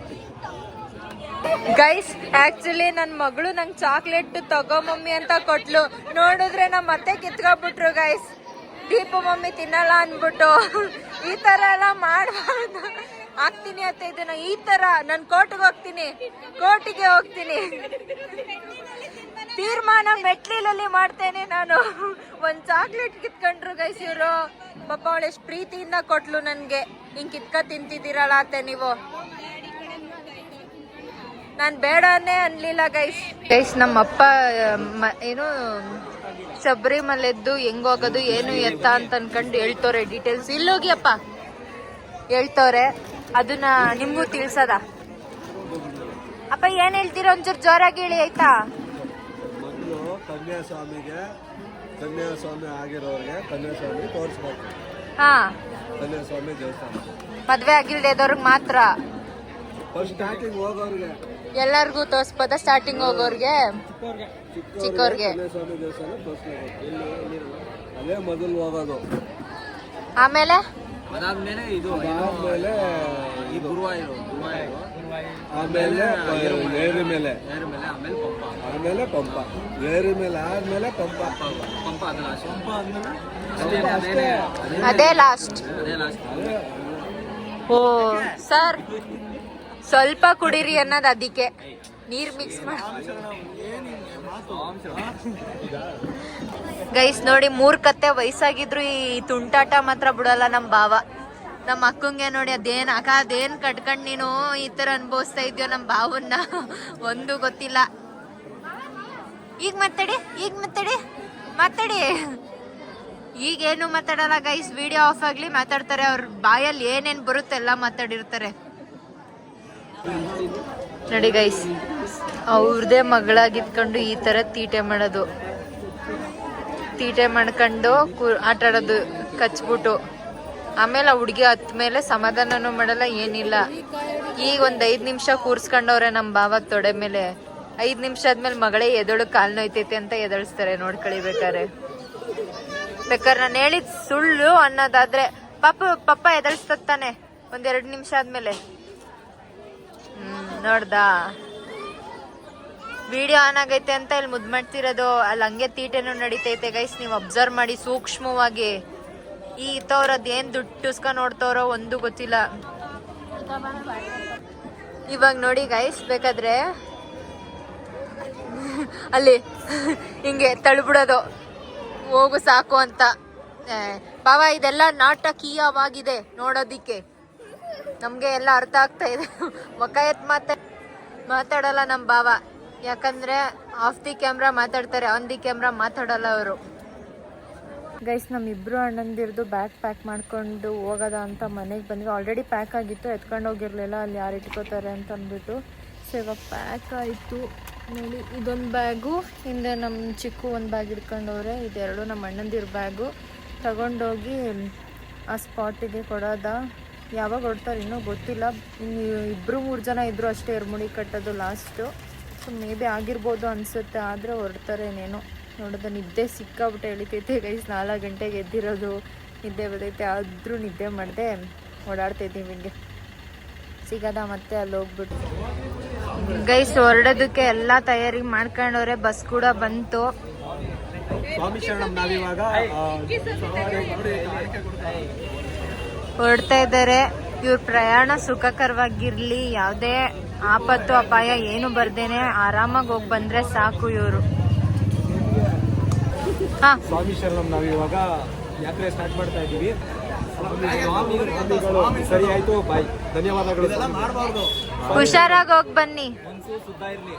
S1: ಗೈಸ್, ಆಕ್ಚುಲಿ ನನ್ನ ಮಗಳು ನಂಗೆ ಚಾಕ್ಲೇಟ್ ತಗೋ ಮಮ್ಮಿ ಅಂತ ಕೊಟ್ಲು. ನೋಡಿದ್ರೆ ನಮ್ಮ ಮತ್ತೆ ಕಿತ್ಕೊಬಿಟ್ರು ಗೈಸ್. ದೀಪು ಮಮ್ಮಿ ತಿನ್ನಲ್ಲ ಅಂದ್ಬಿಟ್ಟು. ಈ ತರ ಎಲ್ಲ ಮಾಡಬಾರ್ದು. ಆಗ್ತೀನಿ ಅಂತ ಇದನ್ನ ಈ ತರ ನಾನು ಕೋರ್ಟಿಗೆ ಹೋಗ್ತೀನಿ. ತೀರ್ಮಾನ ಮೆಟ್ಲಿಲಲ್ಲಿ ಮಾಡ್ತೇನೆ ನಾನು. ಒಂದು ಚಾಕ್ಲೇಟ್ ಕಿತ್ಕೊಂಡ್ರು ಗೈಸ್ ಇವರು. ಪಾಪ ಅವಳು ಎಷ್ಟು ಪ್ರೀತಿಯಿಂದ ಕೊಟ್ಲು ನನಗೆ. ಹಿಂಗೆ ಕಿತ್ಕ ತಿಂತಿದ್ದೀರಲ್ಲ ಅತ್ತೆ ನೀವು. ನಾನು ಬೇಡನೇ ಅನ್ಲಿಲ್ಲ ಗೈಸ್. ನಮ್ಮಪ್ಪ ಏನು ಶಬರಿಮಲೆದ್ದು ಹೆಂಗ್ ಹೋಗೋದು ಏನು ಎತ್ತ ಅಂತ ಅನ್ಕೊಂಡು ಹೇಳ್ತವ್ರೆ ಡೀಟೇಲ್ಸ್. ಇಲ್ಲೋಗಿ ಅಪ್ಪ ಹೇಳ್ತವ್ರೆ, ಅದನ್ನ ನಿಮ್ಗೂ ತಿಳ್ಸದ. ಅಪ್ಪ ಏನ್ ಹೇಳ್ತೀರ ಒಂಚೂರು ಜೋರಾಗಿ ಹೇಳಿ ಆಯ್ತಾ?
S6: ಮೊದಲು ಕನ್ಯಾಸ್ವಾಮಿ ಆಗಿರೋರಿಗೆ ಕನ್ಯಾಸ್ವಾಮಿ ತೋರಿಸ್ಬೇಕು.
S1: ಹಾ,
S6: ಕನ್ಯಾಸ್ವಾಮಿ ದೇವಸ್ಥಾನ
S1: ಮದ್ವೆ ಆಗಿಲ್ದೆ ಇದ್ದವ್ರಿಗೆ ಮಾತ್ರ.
S6: ಫಸ್ಟ್ ಸ್ಟಾರ್ಟಿಂಗ್ ಹೋಗೋರಿಗೆ
S1: ಎಲ್ಲರಿಗೂ ತೋರಿಸ್ಬೋದ? ಸ್ಟಾರ್ಟಿಂಗ್ ಹೋಗೋರ್ಗೆ, ಚಿಕ್ಕವ್ರಿಗೆ.
S6: ಕನ್ಯಾಸ್ವಾಮಿ ದೇವಸ್ಥಾನ ತೋರಿಸ್ಬೇಕು. ಅದೇ ಮೊದಲು ಹೋಗೋದು.
S1: ಆಮೇಲೆ
S2: ಅದಾದ್ಮೇಲೆ ಇದು
S6: ಆಮೇಲೆ
S2: ಈ ಗುರುವಾಯೂರು
S6: ಆಮೇಲೆ ಏರಿ ಮೇಲೆ
S2: ಆಮೇಲೆ ಪಂಪ
S6: ಆಮೇಲೆ ಪಂಪ ಏರಿ ಮೇಲೆ ಆದ್ಮೇಲೆ ಪಂಪ
S2: ಪಂಪ
S1: ಅದೇ ಲಾಸ್ಟ್. ಓ ಸರ್, ಸ್ವಲ್ಪ ಕುಡೀರಿ ಅನ್ನೋದು ಅದಕ್ಕೆ ನೀರ್ ಮಿಕ್ಸ್ ಮಾಡಿ. ಗೈಸ್ ನೋಡಿ, 3 ಕತ್ತೆ ವಯಸ್ಸಾಗಿದ್ರು ಈ ತುಂಟಾಟ ಮಾತ್ರ ಬಿಡಲ್ಲ ನಮ್ಮ ಭಾವ. ನಮ್ಮ ಅಕ್ಕಂಗೆ ನೋಡಿ ಅದೇನ್ ಕಟ್ಕೊಂಡ್ ನೀನು ಈ ತರ ಅನ್ಭವಿಸ್ತಾ ಇದ್ಯೋ ನಮ್ಮ ಭಾವನ್ನ ಒಂದು ಗೊತ್ತಿಲ್ಲ. ಈಗ ಮಾತಾಡಿ ಈಗೇನು ಮಾತಾಡಲ್ಲ ಗೈಸ್, ವಿಡಿಯೋ ಆಫ್ ಆಗ್ಲಿ ಮಾತಾಡ್ತಾರೆ. ಅವ್ರ ಬಾಯಲ್ಲಿ ಏನೇನ್ ಬರುತ್ತೆ ಎಲ್ಲ ಮಾತಾಡಿರ್ತಾರೆ. ನೋಡಿ ಗೈಸ್, ಅವ್ರದೇ ಮಗಳಾಗಿದ್ಕೊಂಡು ಈ ತರ ತೀಟೆ ಮಾಡೋದು, ತೀಟೆ ಮಾಡ್ಕೊಂಡು ಆಟ ಆಡೋದು ಕಚ್ಬಿಟ್ಟು. ಆಮೇಲೆ ಆ ಹುಡುಗಿ ಹತ್ ಮೇಲೆ ಸಮಾಧಾನನೂ ಮಾಡಲ್ಲ, ಏನಿಲ್ಲ. ಈಗ ಒಂದ್ 5 ನಿಮಿಷ ಕೂರ್ಸ್ಕೊಂಡವ್ರೆ ನಮ್ ಬಾವಾಗ ತೊಡೆ ಮೇಲೆ. 5 ನಿಮಿಷ ಆದ್ಮೇಲೆ ಮಗಳೇ ಎದಳು ಕಾಲ್ ನೋಯ್ತೈತೆ ಅಂತ ಎದಳಿಸ್ತಾರೆ. ನೋಡ್ಕೊಳ್ಳಿ ಬೇಕಾದ್ರೆ ನಾನು ಹೇಳಿದ್ ಸುಳ್ಳು ಅನ್ನೋದಾದ್ರೆ ಪಪ್ಪ ಎದಳಿಸ್ತಾನೆ ಒಂದ್ 2 ನಿಮಿಷ ಆದ್ಮೇಲೆ. ನೋಡ್ದಾ, ವಿಡಿಯೋ ಆನ್ ಆಗೈತೆ ಅಂತ ಇಲ್ಲಿ ಮುದ್ ಮಾಡ್ತಿರೋದು, ಅಲ್ಲಿ ಹಂಗೆ ತೀಟೆನೂ ನಡೀತೈತೆ ಗೈಸ್. ನೀವು ಅಬ್ಸರ್ವ್ ಮಾಡಿ ಸೂಕ್ಷ್ಮವಾಗಿ. ಈ ತವ್ರದ್ ಏನ್ ದುಡ್ಡುಸ್ಕೊಂಡ್ ನೋಡ್ತವ್ರೋ ಒಂದು ಗೊತ್ತಿಲ್ಲ. ಇವಾಗ ನೋಡಿ ಗೈಸ್, ಬೇಕಾದ್ರೆ ಅಲ್ಲಿ ಹಿಂಗೆ ತಳ್ಬಿಡೋದು, ಹೋಗು ಸಾಕು ಅಂತ. ಬಾವ ಇದೆಲ್ಲ ನಾಟಕೀಯವಾಗಿದೆ ನೋಡೋದಿಕ್ಕೆ, ನಮ್ಗೆ ಎಲ್ಲ ಅರ್ಥ ಆಗ್ತಾ ಇದೆ. ಮುಖ ಎತ್ ಮಾತಾಡಲ್ಲ ನಮ್ ಬಾವ, ಯಾಕಂದ್ರೆ ಆಫ್ ದಿ ಕ್ಯಾಮ್ರಾ ಮಾತಾಡ್ತಾರೆ, ಆನ್ ದಿ ಕ್ಯಾಮ್ರಾ ಮಾತಾಡಲ್ಲ ಅವರು. ಗೈಸ್, ನಮ್ಮಿಬ್ರು ಅಣ್ಣಂದಿರ್ದು ಬ್ಯಾಗ್ ಪ್ಯಾಕ್ ಮಾಡ್ಕೊಂಡು ಹೋಗೋದ ಅಂತ ಮನೆಗೆ ಬಂದ್ವಿ. ಆಲ್ರೆಡಿ ಪ್ಯಾಕ್ ಆಗಿತ್ತು, ಎತ್ಕೊಂಡು ಹೋಗಿರ್ಲಿಲ್ಲ, ಅಲ್ಲಿ ಯಾರು ಇಟ್ಕೋತಾರೆ ಅಂತ ಅಂದ್ಬಿಟ್ಟು. ಸೊ ಇವಾಗ ಪ್ಯಾಕ್ ಆಯಿತು. ನೋಡಿ, ಇದೊಂದು ಬ್ಯಾಗು, ಹಿಂದೆ ನಮ್ಮ ಚಿಕ್ಕು ಒಂದು ಬ್ಯಾಗ್ ಇಟ್ಕೊಂಡವ್ರೆ. ಇದೆರಡು ನಮ್ಮ ಅಣ್ಣಂದಿರ ಬ್ಯಾಗು. ತಗೊಂಡೋಗಿ ಆ ಸ್ಪಾಟಿಗೆ ಕೊಡೋದ. ಯಾವಾಗ ಹೊಡ್ತಾರೆ ಇನ್ನೂ ಗೊತ್ತಿಲ್ಲ. ಇನ್ನು 2-3 ಜನ ಇದ್ದರು ಅಷ್ಟೇ ಇರ್ಮುಡಿ ಕಟ್ಟೋದು ಲಾಸ್ಟು. ಸೊ ಮೇ ಬಿ ಆಗಿರ್ಬೋದು ಅನಿಸುತ್ತೆ, ಆದರೆ ಹೊರಡ್ತಾರೇನೇನೋ. ನೋಡೋದು ನಿದ್ದೆ ಸಿಕ್ಕಾಬಿಟ್ಟೆ ಎಳಿತೈತೆ ಗೈಸ್. 4 ಗಂಟೆಗೆ ಎದ್ದಿರೋದು, ನಿದ್ದೆ ಬರ್ತೈತೆ. ಆದರೂ ನಿದ್ದೆ ಮಾಡಿದೆ ಓಡಾಡ್ತಾಯಿದ್ದೀವಿ ಹಿಂಗೆ. ಸಿಗದ ಮತ್ತೆ ಅಲ್ಲಿ ಹೋಗ್ಬಿಟ್ಟು ಗೈಸ್ ಹೊರಡೋದಕ್ಕೆ ಎಲ್ಲ ತಯಾರಿ ಮಾಡ್ಕೊಂಡವ್ರೆ. ಬಸ್ ಕೂಡ ಬಂತು.
S6: ಸ್ವಾಮಿ ಶರಣಂ ನಾವಿವಾಗ
S1: ಹೊರಡ್ತಾ ಇದ್ದಾರೆ. ಇವ್ರ ಪ್ರಯಾಣ ಸುಖಕರವಾಗಿರ್ಲಿ, ಯಾವುದೇ ಆಪತ್ತು ಅಪಾಯ ಏನು ಬರ್ದೇನೆ ಆರಾಮಾಗಿ ಹೋಗಿ ಬಂದ್ರೆ ಸಾಕು ಇವರು.
S6: ಸ್ವಾಮಿ ಶರಣಂ ನಾವಿವಾಗ ಯಾತ್ರೆ ಸ್ಟಾರ್ಟ್ ಮಾಡ್ತಾ ಇದ್ದೀವಿ. ಸರಿ ಆಯ್ತು, ಬಾಯ್, ಧನ್ಯವಾದಗಳು.
S1: ಹುಷಾರಾಗಿ ಹೋಗಿ ಬನ್ನಿ.
S6: ಸುದ್ದ ಇರ್ಲಿ.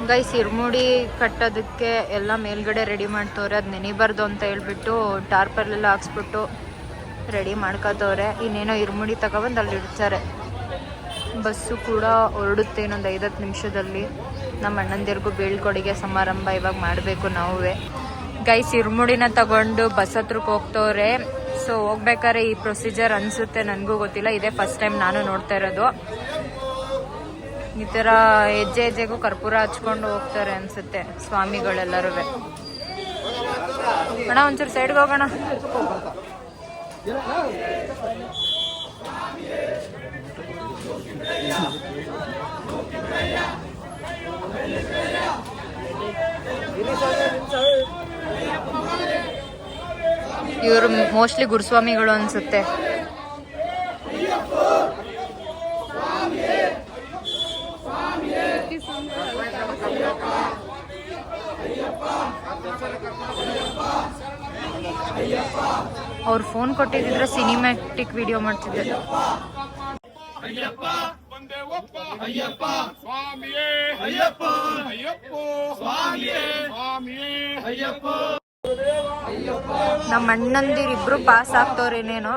S1: ಗೈಸ್, ಇರ್ಮುಡಿ ಕಟ್ಟೋದಕ್ಕೆ ಎಲ್ಲ ಮೇಲ್ಗಡೆ ರೆಡಿ ಮಾಡ್ತವ್ರೆ. ಅದು ನೆನಿಬಾರ್ದು ಅಂತ ಹೇಳ್ಬಿಟ್ಟು ಟಾರ್ಪಲ್ಲೆಲ್ಲ ಹಾಕ್ಸ್ಬಿಟ್ಟು ರೆಡಿ ಮಾಡ್ಕೋತವ್ರೆ. ಇನ್ನೇನೋ ಇರ್ಮುಡಿ ತಗೊಬಂದು ಅಲ್ಲಿ ಇಡ್ತಾರೆ. ಬಸ್ಸು ಕೂಡ ಹೊರಡುತ್ತೆ ಇನ್ನೊಂದು 5-10 ನಿಮಿಷದಲ್ಲಿ. ನಮ್ಮ ಅಣ್ಣಂದಿರ್ಗೂ ಬೀಳ್ಕೊಡುಗೆ ಸಮಾರಂಭ ಇವಾಗ ಮಾಡಬೇಕು ನಾವೇ. ಗೈಸ್, ಇರ್ಮುಡಿನ ತಗೊಂಡು ಬಸ್ ಹತ್ರಕ್ಕೆ ಹೋಗ್ತವ್ರೆ. ಸೊ ಹೋಗ್ಬೇಕಾದ್ರೆ ಈ ಪ್ರೊಸೀಜರ್ ಅನಿಸುತ್ತೆ, ನನಗೂ ಗೊತ್ತಿಲ್ಲ. ಇದೇ ಫಸ್ಟ್ ಟೈಮ್ ನಾನು ನೋಡ್ತಾ ಇರೋದು. ಈ ಥರ ಹೆಜ್ಜೆಗೂ ಕರ್ಪೂರ ಹಚ್ಕೊಂಡು ಹೋಗ್ತಾರೆ ಅನಿಸುತ್ತೆ ಸ್ವಾಮಿಗಳೆಲ್ಲರೂ. ಅಣ್ಣ ಒಂಚೂರು ಸೈಡ್ಗೆ ಹೋಗೋಣ. ಇವರು ಮೋಸ್ಟ್ಲಿ ಗುರುಸ್ವಾಮಿಗಳು ಅನ್ಸುತ್ತೆ. ಅವ್ರು ಫೋನ್ ಕೊಟ್ಟಿದ್ರೆ ಸಿನಿಮ್ಯಾಟಿಕ್ ವಿಡಿಯೋ ಮಾಡ್ತಿದ್ದೆ. ನಮ್ಮ ಅಣ್ಣಂದಿರಿಬ್ರು ಪಾಸ್ ಆಗ್ತವ್ರೇನೇನೋ.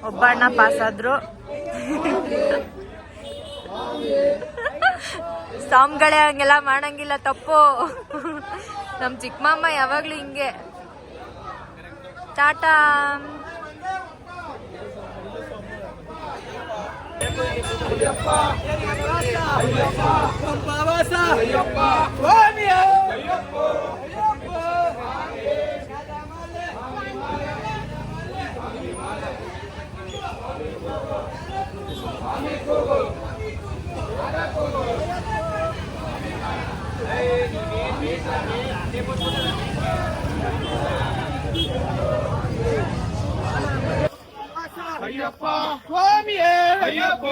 S1: ಒಬ್ಬ ಅಣ್ಣ ಪಾಸ್ ಆದ್ರು. ಸ್ವಾಮಿಗಳೇ ಹಂಗೆಲ್ಲ ಮಾಡಂಗಿಲ್ಲ, ತಪ್ಪು. ನಮ್ ಚಿಕ್ಕಮ್ಮ ಯಾವಾಗ್ಲೂ ಹಿಂಗೆ. ಟಾಟಾ.
S3: ಅಯ್ಯಪ್ಪ ಸ್ವಾಮಿಯೇ ಅಯ್ಯಪ್ಪ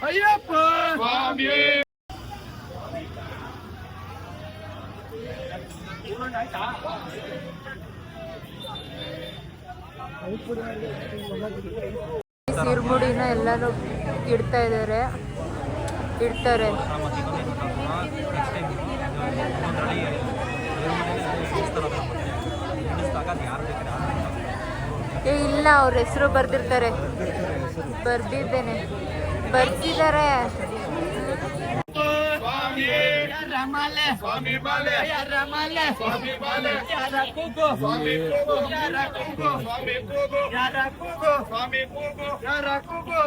S3: ಅಯ್ಯಪ್ಪ ಸ್ವಾಮಿಯೇ.
S1: ಸಿರ್ಮುಡಿನ ಎಲ್ಲರೂ ಇಡ್ತಾರೆ. ಇಲ್ಲ, ಅವ್ರ ಹೆಸರು ಬರ್ದಿರ್ತಾರೆ. ಬರ್ದಿದ್ದಾರೆ.
S3: ಸ್ವಾಮಿಯೇ ರಮಾಲೆ ಸ್ವಾಮಿ ಬಾಲೆ ರಮಾಲೆ ಸ್ವಾಮಿ ಬಾಲೆ ಯಾರ ಕೂಗು ಸ್ವಾಮಿ ಕೂಗು ಯಾರ ಕೂಗು ಸ್ವಾಮಿ ಕೂಗು ಯಾರ ಕೂಗು ಸ್ವಾಮಿ ಕೂಗು ಯಾರ ಕೂಗು.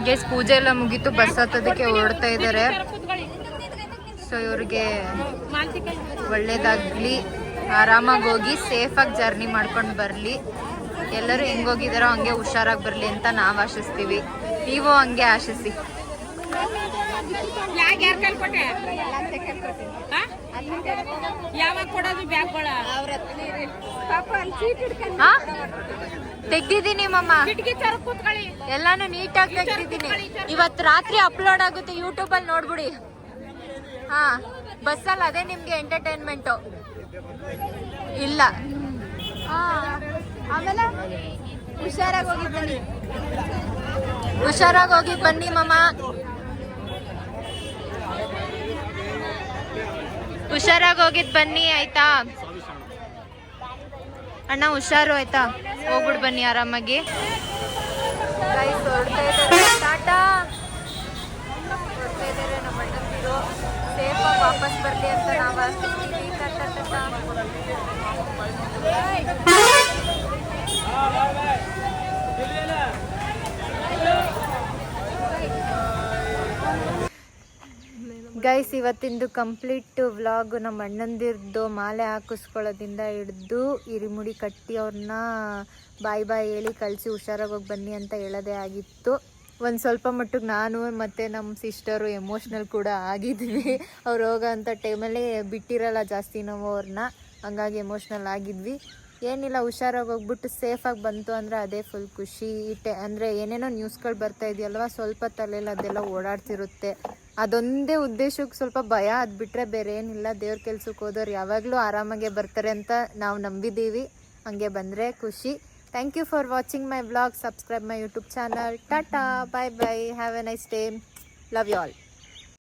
S1: ಗೇಸ್ ಪೂಜೆ ಎಲ್ಲ ಮುಗೀತು, ಬಸ್ ಹತ್ತೋದಕ್ಕೆ ಹೊರಡ್ತಾ ಇದ್ದಾರೆ. ಸೊ ಇವ್ರಿಗೆ ಒಳ್ಳೇದಾಗ್ಲಿ, ಆರಾಮಾಗಿ ಹೋಗಿ ಸೇಫಾಗಿ ಜರ್ನಿ ಮಾಡ್ಕೊಂಡು ಬರಲಿ. ಎಲ್ಲರೂ ಹೆಂಗೋಗಿದಾರೋ ಹಂಗೆ ಹುಷಾರಾಗಿ ಬರಲಿ ಅಂತ ನಾವು ಆಶಿಸ್ತೀವಿ. ನೀವು ಹಂಗೆ ಆಶಿಸಿ. ತೆಗ್ದಿದ್ದೀನಿ ಮಮ್ಮ, ಎಲ್ಲಾನು ನೀಟಾಗಿ ತೆಗ್ದಿದ್ದೀನಿ. ಇವತ್ತು ರಾತ್ರಿ ಅಪ್ಲೋಡ್ ಆಗುತ್ತೆ, ಯೂಟ್ಯೂಬ್ ಅಲ್ಲಿ ನೋಡ್ಬಿಡಿ. ಹಾ, ಬಸ್ಸಲ್ಲಿ ಅದೇ ನಿಮ್ಗೆ ಎಂಟರ್ಟೈನ್ಮೆಂಟು. ಇಲ್ಲ, ಆಮೇಲೆ ಹುಷಾರಾಗಿ ಹೋಗಿ ಬನ್ನಿ ಮಮ್ಮ. ಹುಷಾರಾಗಿ ಹೋಗಿದ್ ಬನ್ನಿ ಆಯ್ತಾ ಅಣ್ಣ, ಹುಷಾರು ಆಯ್ತಾ, ಹೋಗ್ಬಿಟ್ಟು ಬನ್ನಿ ಆರಾಮಾಗಿ. ಟಾಟಾ. ಹೊರಡ್ತಾ ಇದ್ದಾರೆ ನಮ್ಮ ಅಣ್ಣಂದಿರು, ಸೇಫಾಗಿ ವಾಪಸ್ ಬರಲಿ ಅಂತ ನಾವು ಆಸ್ತಿಸ್ತೀವಿ. Ta-ta ta-ta. ಗೈಸ್, ಇವತ್ತಿಂದು ಕಂಪ್ಲೀಟ್ ವ್ಲಾಗ್ ನಮ್ಮ ಅಣ್ಣಂದಿರ್ದು ಮಾಲೆ ಹಾಕಿಸ್ಕೊಳ್ಳೋದಿಂದ ಹಿಡ್ದು ಇರಿಮುಡಿ ಕಟ್ಟಿ ಅವ್ರನ್ನ ಬಾಯ್ ಹೇಳಿ ಕಳಿಸಿ ಹುಷಾರಾಗಿ ಹೋಗಿ ಬನ್ನಿ ಅಂತ ಹೇಳೋದೇ ಆಗಿತ್ತು. ಒಂದು ಸ್ವಲ್ಪ ಮಟ್ಟಿಗೆ ನಾನು ಮತ್ತು ನಮ್ಮ ಸಿಸ್ಟರು ಎಮೋಷ್ನಲ್ ಕೂಡ ಆಗಿದ್ವಿ. ಅವ್ರು ಹೋಗೋ ಅಂಥ ಟೈಮಲ್ಲಿ ಬಿಟ್ಟಿರಲ್ಲ ಜಾಸ್ತಿ ನಾವು ಅವ್ರನ್ನ, ಹಂಗಾಗಿ ಎಮೋಷ್ನಲ್ ಆಗಿದ್ವಿ. ಏನಿಲ್ಲ, ಹುಷಾರಾಗಿ ಹೋಗ್ಬಿಟ್ಟು ಸೇಫಾಗಿ ಬಂತು ಅಂದರೆ ಅದೇ ಫುಲ್ ಖುಷಿ. ಅಂದರೆ ಏನೇನೋ ನ್ಯೂಸ್ಗಳು ಬರ್ತಾ ಇದೆಯಲ್ವ, ಸ್ವಲ್ಪ ತಲೆಯಲ್ಲಿ ಅದೆಲ್ಲ ಓಡಾಡ್ತಿರುತ್ತೆ. ಅದೊಂದೇ ಉದ್ದೇಶಕ್ಕೆ ಸ್ವಲ್ಪ ಭಯ, ಅದು ಬಿಟ್ಟರೆ ಬೇರೆ ಏನಿಲ್ಲ. ದೇವ್ರ ಕೆಲ್ಸಕ್ಕೆ ಹೋದವ್ರು ಯಾವಾಗಲೂ ಆರಾಮಾಗೆ ಬರ್ತಾರೆ ಅಂತ ನಾವು ನಂಬಿದ್ದೀವಿ. ಹಂಗೆ ಬಂದರೆ ಖುಷಿ. Thank you for watching my vlog. Subscribe my YouTube channel. Tata, bye bye, have a nice day, love you all.